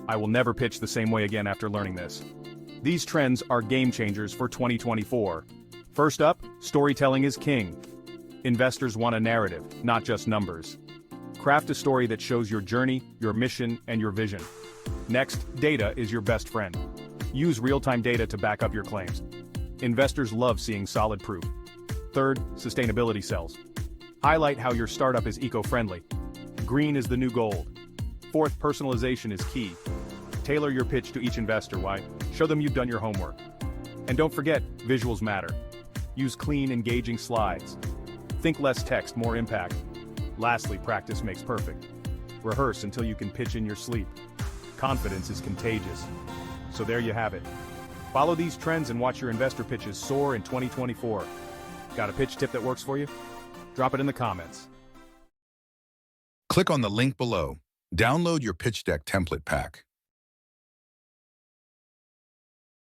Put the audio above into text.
I will never pitch the same way again after learning this. These trends are game changers for 2024. First up, storytelling is king. Investors want a narrative, not just numbers. Craft a story that shows your journey, your mission, and your vision. Next, data is your best friend. Use real-time data to back up your claims. Investors love seeing solid proof. Third, sustainability sells. Highlight how your startup is eco-friendly. Green is the new gold. Fourth, personalization is key. Tailor your pitch to each investor. Why? Show them you've done your homework. And don't forget, visuals matter. Use clean, engaging slides. Think less text, more impact. Lastly, practice makes perfect. Rehearse until you can pitch in your sleep. Confidence is contagious. So there you have it. Follow these trends and watch your investor pitches soar in 2024. Got a pitch tip that works for you? Drop it in the comments. Click on the link below. Download your pitch deck template pack.